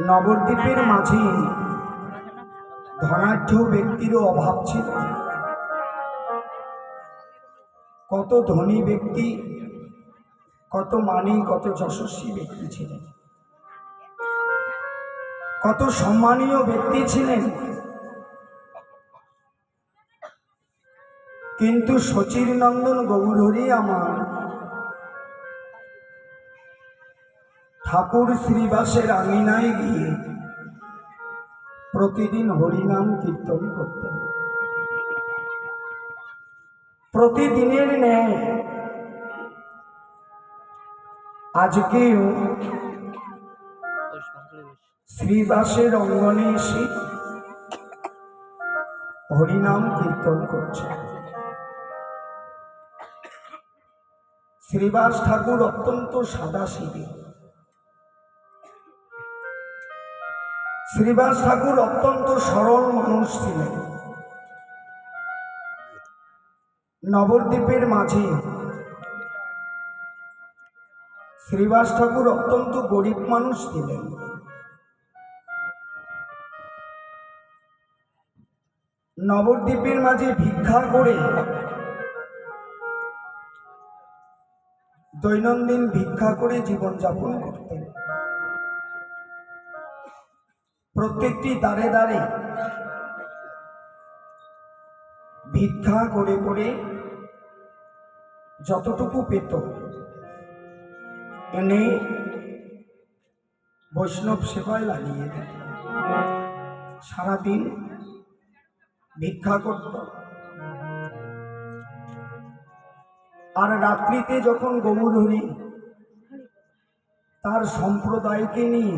নবদ্বীপের মাঝে ধনাঢ্য ব্যক্তিরও অভাব ছিল না। কত ধনী ব্যক্তি, কত মানী, কত যশস্বী ব্যক্তি ছিলেন, কত সম্মানীয় ব্যক্তি ছিলেন। কিন্তু শচীর নন্দন গৌরহরি আমার ঠাকুর শ্রীবাসের আঙিনায় গিয়ে প্রতিদিন হরিনাম কীর্তন করতেন। প্রতিদিনের ন্যায় আজকেও শ্রীবাসের অঙ্গনে এসে হরিনাম কীর্তন করছে। শ্রীবাস ঠাকুর অত্যন্ত সাদাসিধে, শ্রীবাস ঠাকুর অত্যন্ত সরল মানুষ ছিলেন। নবদ্বীপের মাঝে শ্রীবাস ঠাকুর অত্যন্ত গরিব মানুষ ছিলেন। নবদ্বীপের মাঝে ভিক্ষা করে, দৈনন্দিন ভিক্ষা করে জীবনযাপন করতেন। প্রত্যেকটি দ্বারে দ্বারে ভিক্ষা করে করে যতটুকু পেত এনে বৈষ্ণব সেবায় লাগিয়ে দিত। সারাদিন ভিক্ষা করত, আর রাত্রিতে যখন গৌরহরি তার সম্প্রদায়কে নিয়ে,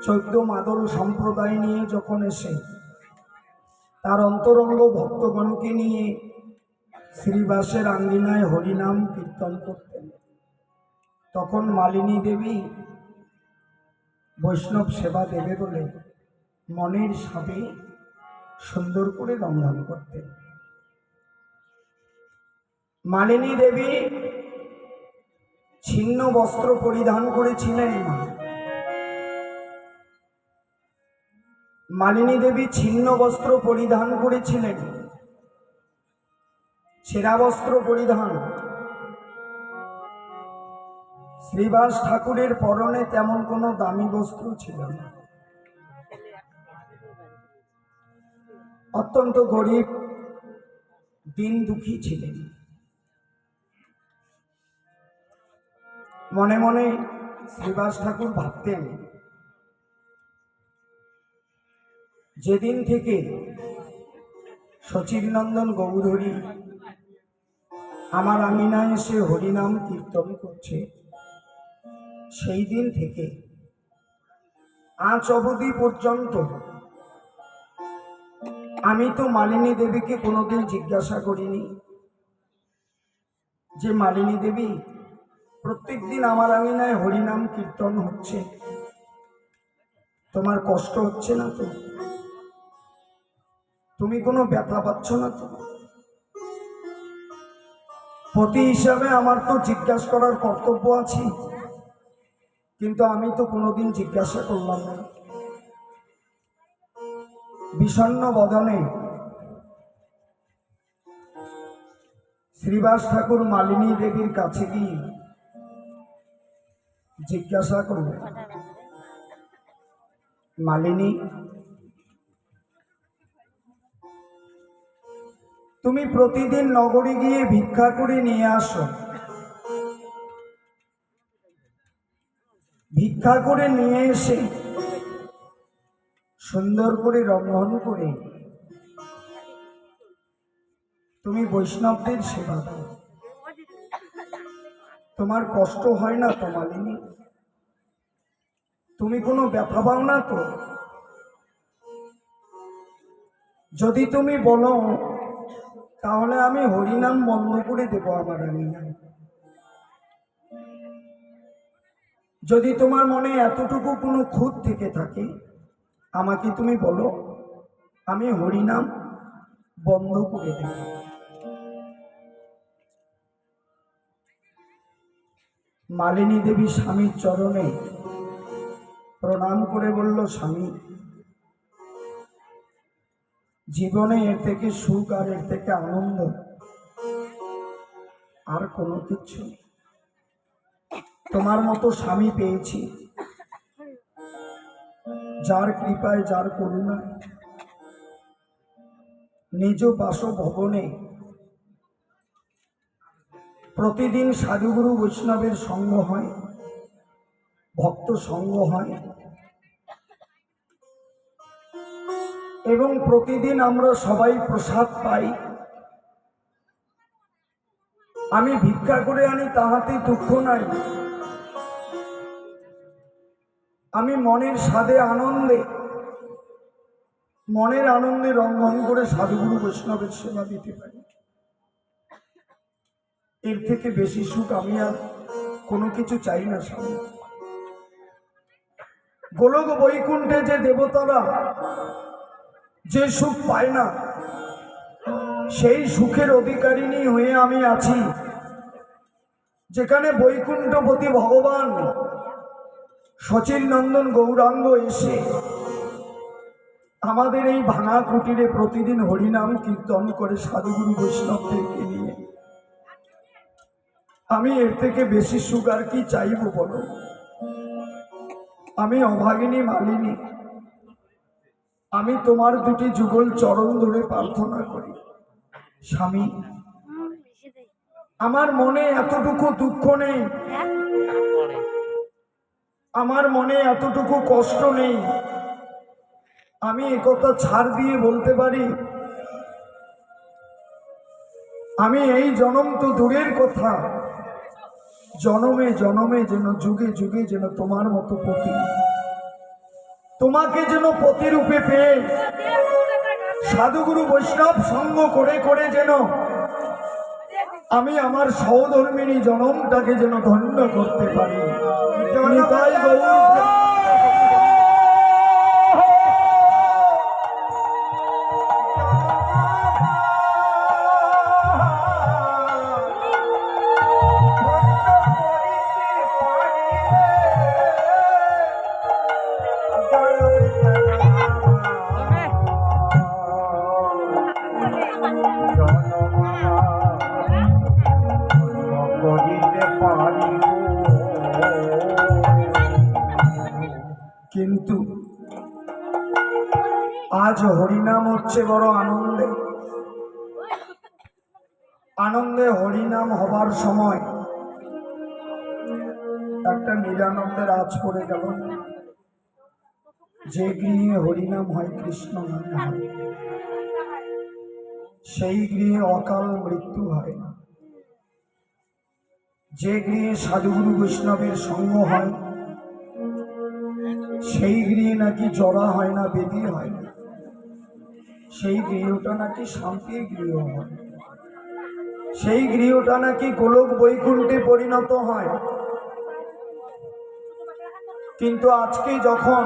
14 মাদল সম্প্রদায় নিয়ে যখন এসে তার অন্তরঙ্গ ভক্তগণকে নিয়ে শ্রীবাসের আঙ্গিনায় হরিনাম কীর্তন করতেন, তখন মালিনী দেবী বৈষ্ণব সেবা দেবে বলে মনের সাথে সুন্দর করে রন্ধন করতেন। মালিনী দেবী ছিন্ন বস্ত্র পরিধান করেছিলেন না। মালিনী দেবী ছিন্ন বস্ত্র পরিধান করেছিলেন, ছেঁড়া বস্ত্র পরিধান। শ্রীবাস ঠাকুরের পরনে তেমন কোনো দামি বস্ত্র ছিল না। অত্যন্ত গরিব, দিন দুঃখী ছিলেন। মনে মনে শ্রীবাস ঠাকুর ভাবতেন, যেদিন থেকে শচীরনন্দন গৌরহরি আমার আঙিনায় এসে হরিনাম কীর্তন করছে, সেই দিন থেকে আজ অবধি পর্যন্ত আমি তো মালিনী দেবীকে কোনোদিন জিজ্ঞাসা করিনি যে মালিনী দেবী, প্রত্যেক দিন আমার আঙিনায় হরিনাম কীর্তন হচ্ছে, তোমার কষ্ট হচ্ছে না তো? তুমি কোনো ব্যথা পাচ্ছ না তো? পতি হিসাবে আমার তো জিজ্ঞাসা করার কর্তব্য আছে, কিন্তু আমি তো কোনোদিন জিজ্ঞাসা করলাম না। বিষণ্ণ বদনে শ্রীবাস ঠাকুর মালিনী দেবীর কাছে গিয়ে জিজ্ঞাসা করলেন, মালিনী, তুমি প্রতিদিন নগরে গিয়ে ভিক্ষা করে নিয়ে আসো, ভিক্ষা করে নিয়ে এসে সুন্দর করে রন্ধন করে তুমি বৈষ্ণবদের সেবা দাও, তোমার কষ্ট হয় না তো মালিনী? তুমি কোনো ব্যথা পাও না তো? যদি তুমি বলো তাহলে আমি হরিনাম বন্ধ করে দেব আমার আঙিনায়। যদি তোমার মনে এতটুকু কোনো খুঁত থেকে থাকে, আমাকে তুমি বলো, আমি হরিনাম বন্ধ করে দেব। মালিনী দেবী স্বামীর চরণে প্রণাম করে বলল, স্বামী, জীবনে এর থেকে সুখ আর এর থেকে আনন্দ আর কোনো কিছু নেই। তোমার মতো স্বামী পেয়েছি, যার কৃপায়, যার করুণায় নিজ বাসভবনে প্রতিদিন সাধুগুরু বৈষ্ণবের সঙ্গ হয়, ভক্ত সঙ্গ হয়, এবং প্রতিদিন আমরা সবাই প্রসাদ পাই। আমি ভিক্ষা করে আনি, তাহাতে দুঃখ নাই। আমি মনের স্বাদে আনন্দে, মনের আনন্দে রন্ধন করে সাধুগুরু বৈষ্ণবের সেবা দিতে পারি। এর থেকে বেশি সুখ আমি আর কোনো কিছু চাই না। স্বামী, গোলক বৈকুণ্ঠে যে দেবতারা যে সুখ পায় না, সেই সুখের অধিকারিণী হয়ে আমি আছি, যেখানে বৈকুণ্ঠপতি ভগবান সচিন নন্দন গৌরাঙ্গ এসে আমাদের এই ভাঙা কুটিরে প্রতিদিন হরিনাম কীর্তন করে সাধুগুরু বৈষ্ণবদেরকে নিয়ে। আমি এর থেকে বেশি সুখ আর কি চাইব বলো? আমি অভাগিনী মালিনী, আমি তোমার দুটি যুগল চরণ ধরে প্রার্থনা করি, স্বামী, আমার মনে এতটুকু দুঃখ নেই, আমার মনে এতটুকু কষ্ট নেই, আমি একথা ছাড় দিয়ে বলতে পারি, আমি এই জনম তো দূরের কথা, জনমে জনমে যেন, যুগে যুগে যেন তোমার মতো পতি, তোমাকে যেন পতিরূপে পেয়ে সাধুগুরু বৈষ্ণব সঙ্গ করে করে যেন আমি আমার সহধর্মিণী জনমটাকে যেন ধন্য করতে পারি। নিতাই গৌর। কিন্তু আজ হরিনাম হচ্ছে বড় আনন্দে, আনন্দে হরিনাম হবার সময় একটা নিরানন্দের আজ পড়ে গেল। যে গৃহে হরিনাম হয়, কৃষ্ণ নাম হয়, সেই গৃহে অকাল মৃত্যু হয় না। যে গৃহে সাধুগুরু বৈষ্ণবের সঙ্গ হয়, সেই গৃহে নাকি জরা হয় না, বেদি হয় না, সেই গৃহটা নাকি শান্তির গৃহ হয়, সেই গৃহটা নাকি গোলক বৈকুণ্ঠে পরিণত হয়। কিন্তু আজকে যখন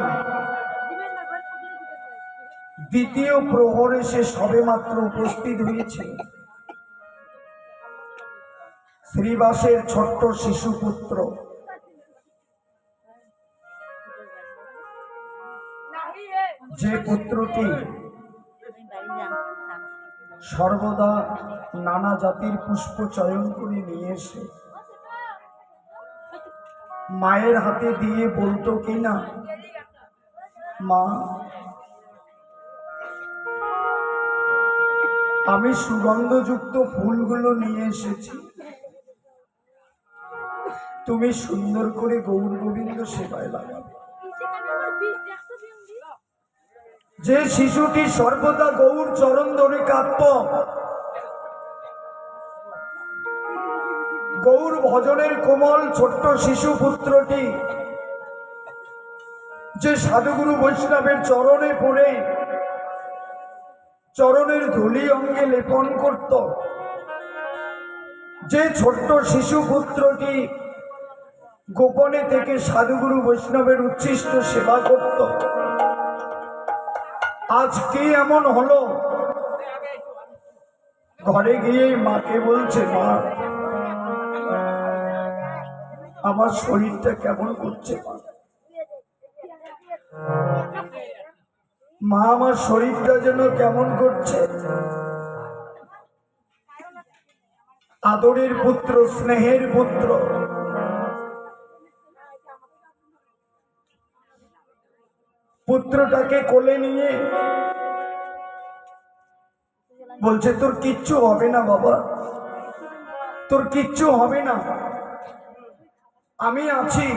দ্বিতীয় প্রহরে সে সবেমাত্র উপস্থিত হয়েছে, শ্রীবাসের ছোট্ট শিশুপুত্র, যে পুত্রটি সর্বদা নানা জাতির পুষ্প চয়ন করে নিয়ে এসে মায়ের হাতে দিয়ে বলতো কিনা, মা, আমি সুগন্ধযুক্ত ফুলগুলো নিয়ে এসেছি, তুমি সুন্দর করে গৌর গোবিন্দ সেবায় লাগাবে। যে শিশুটি সর্বদা গৌর চরণ ধরে কাঁদত, গৌর ভজনের কোমল ছোট্ট শিশু পুত্রটি যে সাধুগুরু বৈষ্ণবের চরণে পড়ে চরণের ধুলি অঙ্গে লেপন করত, যে ছোট্ট শিশু পুত্রটি গোপনে থেকে সাধুগুরু বৈষ্ণবের উচ্ছিষ্ট সেবা করত, আজ কি এমন হলো? ঘরে গিয়ে মাকে বলছে, মা, আমার শরীরটা কেমন করছে, মা, মা আমার শরীরটা যেন কেমন করছে। আদরের পুত্র, স্নেহের পুত্র, পুত্রটাকে কোলে নিয়ে বলছে তোর কিচ্ছু হবে না বাবা, তোর কিচ্ছু হবে না, আমি আছি,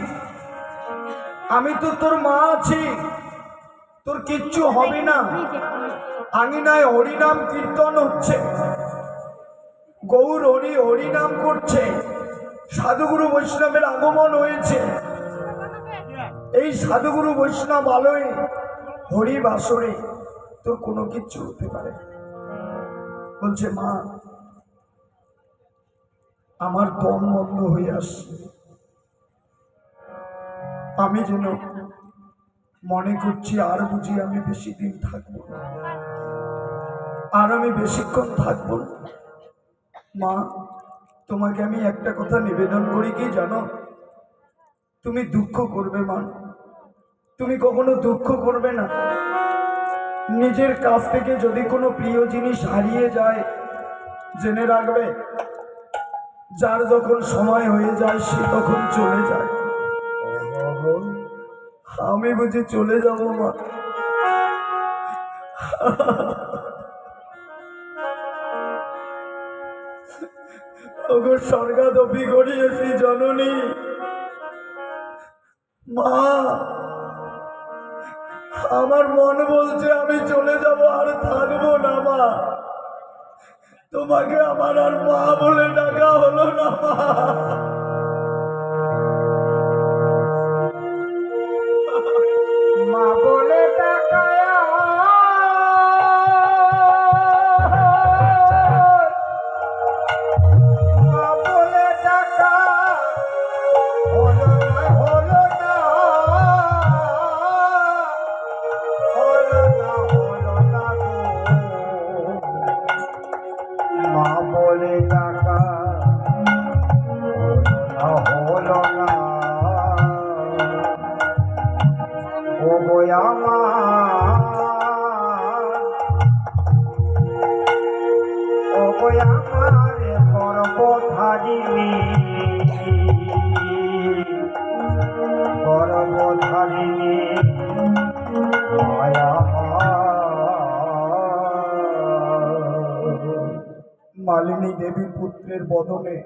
আমি তো তোর মা আছি, তোর কিচ্ছু হবে না। আঙিনায় হরিনাম কীর্তন হচ্ছে, গৌর হরি হরিনাম করছে, সাধুগুরু বৈষ্ণবের আগমন হয়েছে। এই সাধুগুরু বৈষ্ণব আলোয় হরি বাসরে তোর কোনো কিচ্ছু হতে পারে। বলছে মা আমার দম বন্ধ হয়ে আসছে, আমি যেন মনে করছি আর বুঝি আমি বেশি দিন থাকবো না, আর আমি বেশিক্ষণ থাকবো না। মা তোমাকে আমি একটা কথা নিবেদন করি, কি জানো, তুমি দুঃখ করবে মা, তুমি কখনো দুঃখ করবে না। নিজের কাছ থেকে যদি কোনো প্রিয় জিনিস হারিয়ে যায়, জেনে রাখবে যার যখন সময় হয়ে যায় সে তখন চলে যায়। আমি বুঝি চলে যাব মা? ওগো স্বর্গাদপি করিয়েছি জননী, মা আমার মন বলছে আমি চলে যাব, আর থাকবো না মা, তোমাকে আমার আর মা বলে ডাকা হলো না মা। মা বলে ডাকায় মা বলে ডাকা হলো না, হলো না, হলো না, হলো না গো। মা বলে ডাকা হলো না, ও গো আমার, ও গো আমার গর্ভধারিণী, গর্ভধারিণী মায়া। মালিনী দেবী পুত্রের বদনে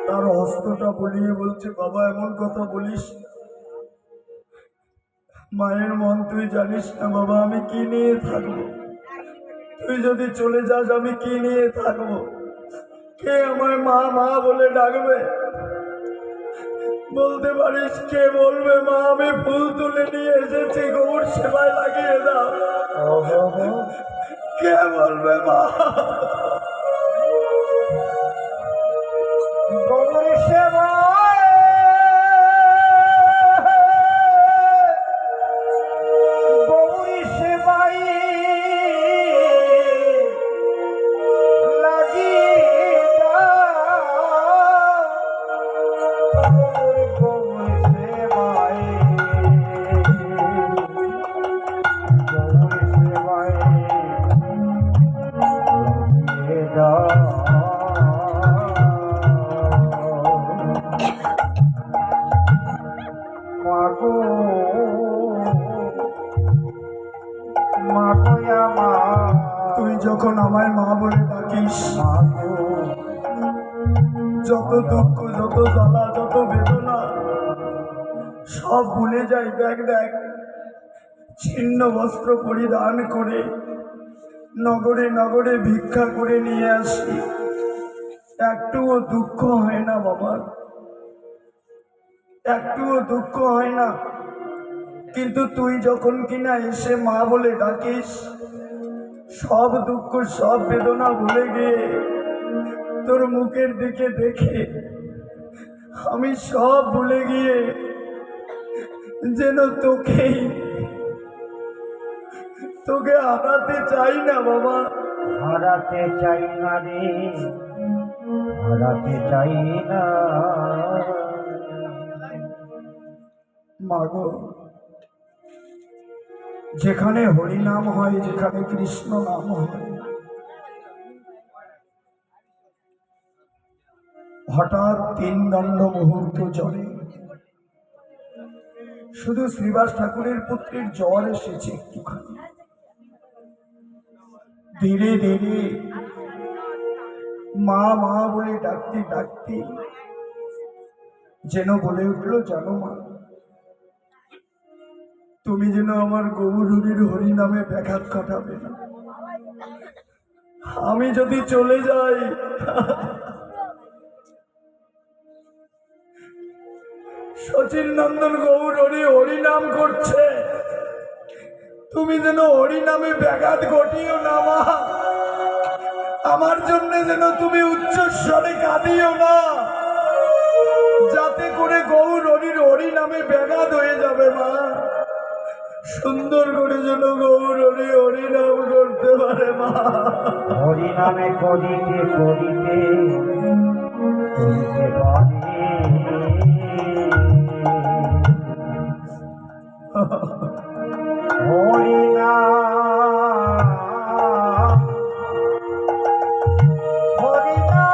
তার হস্তটা বলিয়ে বলছে বাবা এমন কথা বলিস, মায়ের মন তুই জানিস না বাবা, আমি কি নিয়ে থাকবো, তুই যদি চলে যাস আমি কি নিয়ে থাকবো, কে আমায় মা মা বলে ডাকবে, বলতে পারিস কে বলবে মা আমি ফুল তুলে নিয়ে এসেছি গৌর সেবায় লাগিয়ে দাও, কে বলবে মা? গৌর সেবায় গৌর সেবায় লাগিয়ে গৌর সেবায়, গৌর সেবায় লাগিয়ে দাও। মাগো মাগো আমার, তুই যখন আমায় মা বলে ডাকিস, মাগো যত দুঃখ যত জ্বালা যত বেদনা সব ভুলে যাই। দেখ দেখ ছিন্ন বস্ত্র পরিধান করে নগরে নগরে ভিক্ষা করে নিয়ে আসি, একটুও দুঃখ হয় না বাবা, একটুও দুঃখ হয় না। কিন্তু তুই যখন কিনা এসে মা বলে ডাকিস, সব দুঃখ সব বেদনা ভুলে গিয়ে তোর মুখের দিকে দেখে আমি সব ভুলে গিয়ে যেন তোকে হারাতে চাই না বাবা, হারাতে চাই না রে, হারাতে চাই না। মাগো, যেখানে হরি নাম হয়, যেখানে কৃষ্ণ নাম হয়, হঠাৎ 3 দণ্ড মুহূর্ত জ্বরে, শুধু শ্রীবাস ঠাকুরের পুত্রের জ্বর এসেছে একটুখানি। ধীরে ধীরে মা মা বলে ডাকতে ডাকতে যেন বলে উঠলো, জানো মা, তুমি যেন আমার গৌরহরির হরি নামে ব্যাঘাত ঘটাবে না। আমি যদি চলে যাই, শচীন নন্দন গৌরহরি হরি নাম করছে, তুমি যেন হরি নামে ব্যাঘাত ঘটিও না মা। আমার জন্য যেন তুমি উচ্চস্বরে কাঁদিও না, যাতে করে গৌরহরির হরি নামে ব্যাঘাত হয়ে যাবে মা। সুন্দর করে যেন গৌরহরি হরি নাম করতে পারে মা। হরি নামে করিতে করিতে করিতে পারে হরি নাম হরি নাম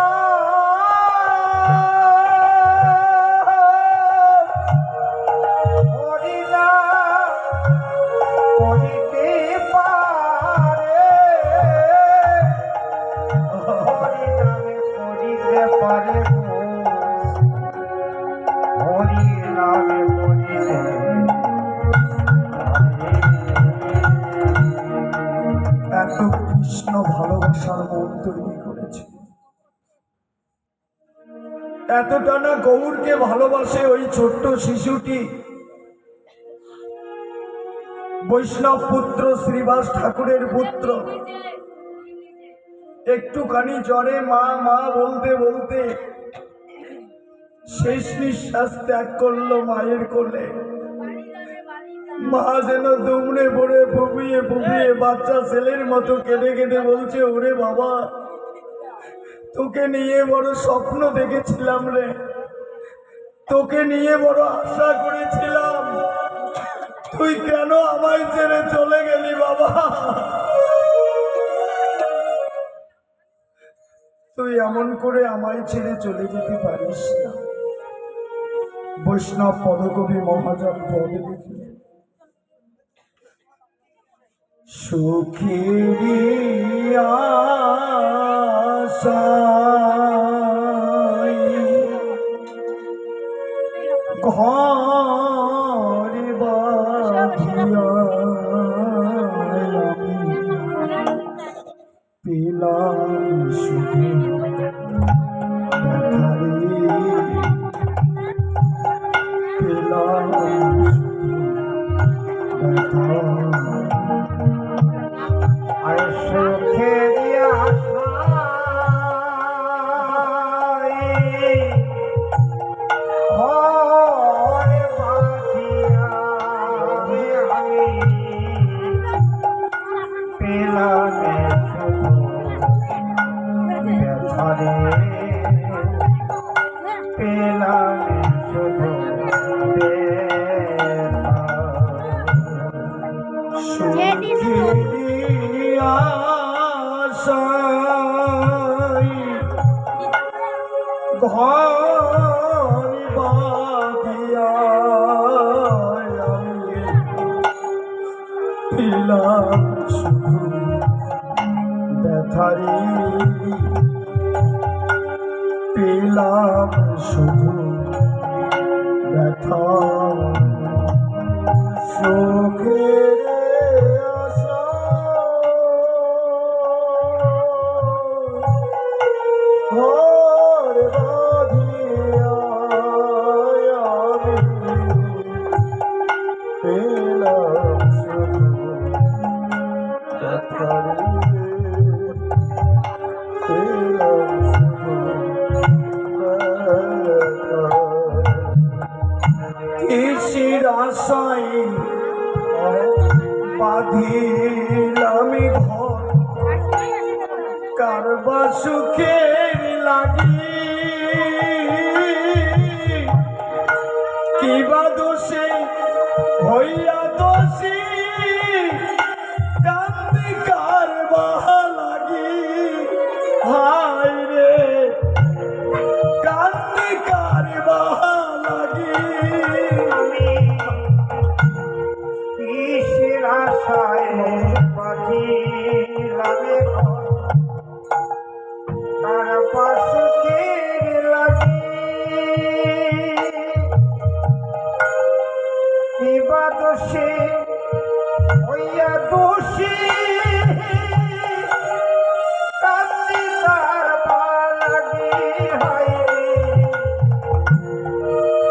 হরি নাম করিতে পারে হরি নামে করিতে পারে হরি নামে করিতে এত কৃষ্ণ ভালোবাসার মন তৈরি করেছে, এতটা না গৌরকে ভালোবাসে ওই ছোট্ট শিশুটি। বৈষ্ণব পুত্র, শ্রীবাস ঠাকুরের পুত্র, একটুখানি জ্বরে মা মা বলতে বলতে শেষ নিঃশ্বাস ত্যাগ করলো মায়ের কোলে। মা যেন দুমড়ে পড়ে ফুপিয়ে ফুপিয়ে বাচ্চা ছেলের মতো কেঁদে কেঁদে বলছে, ওরে বাবা, তোকে নিয়ে বড় স্বপ্ন দেখেছিলাম রে, তোকে নিয়ে বড় আশা করেছিলাম, তুই কেন আমায় ছেড়ে চলে গেলি বাবা? তুই এমন করে আমায় ছেড়ে চলে যেতে পারিস না। বৈষ্ণব পদকবি মহাজন পদে লিখলেন, সুখেরি আশায় ঘরে বাঁধিয়া আমি পেলাম শুধু ব্যথারে, পেলাম শুধু ব্যথা। আর সুখের আশায় ঘরে বাঁধিয়া আমি পেলাম শুধু ব্যথারে, পেলাম শুধু ব্যথা। সুখেরি আশায় ঘরে বাঁধিয়া আমি পেলাম শুধু ব্যথারে, পেলাম শুধু ব্যথা। সুখের আশা ঘর বাঁধিয়া আমি পেলাম শুধু ব্যথারে, পেলাম শুধু ব্যথা। কিসের আশায় বাঁধিলাম ঘর, কারবা সুখের লাগি, কিবা দোষে দোষে হইয়া দোষী কান্দি তার লাগি হায়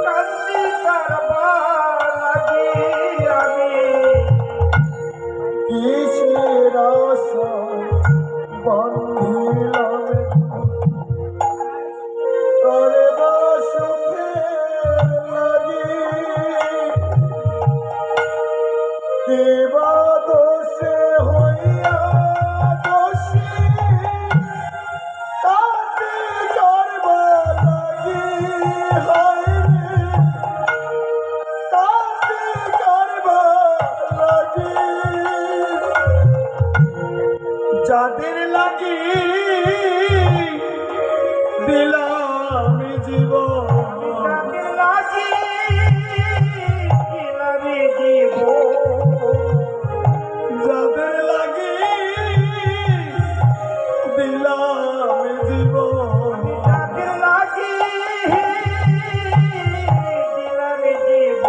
কান্দি তার লাগি আমি কিসের আশা বান্ধিলাম তরে বা সুখে লাগি কে বা দোষে হইয়া দোষী কাঁদে করবা লাগি হায় কাঁদে করবা লাগি যাদের লাগি দিলাম জীবন যাদের লাগি কিলাবি দিব যাদের লাগি দিলাম জীবন যাদের লাগি কিলাবি দিব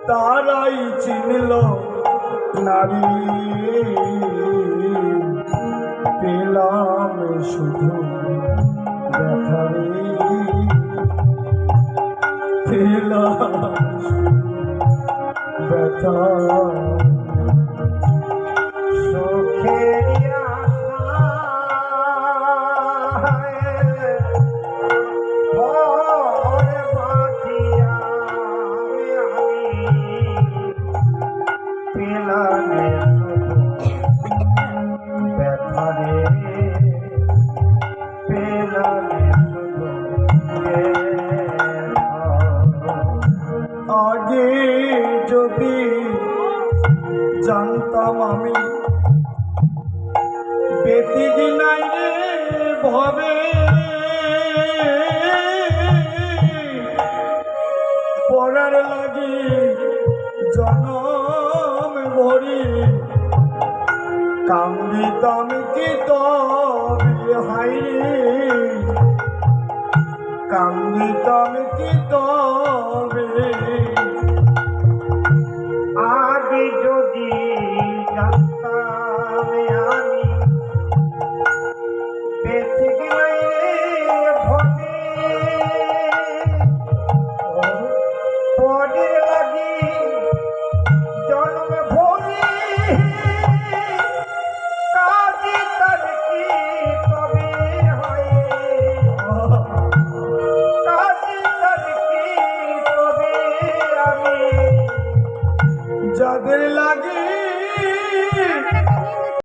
তারাই চিনল নারী পেলাম শুধু ব্যথারে পেলাম ব্যথা সুখের আশায় ভোর বাঁধিয়া আমি পেলাম শুধু ব্যথারে পেলাম শুধু ব্যথা। আগে যদি জানতাম আমি বেতিগি নাই রে ভবে পড়ার লাগি জনম ভরি কান্দিতাম কি তবে হাইরে কান্দিতাম কি তবে আগে যদি জানতাম আমি বেঁচে গেলে ভবে পরের লাগি জন্ম ভরি কাজী তার কি তবে হয় কাজী তার কি তবে আমি যাদের লাগে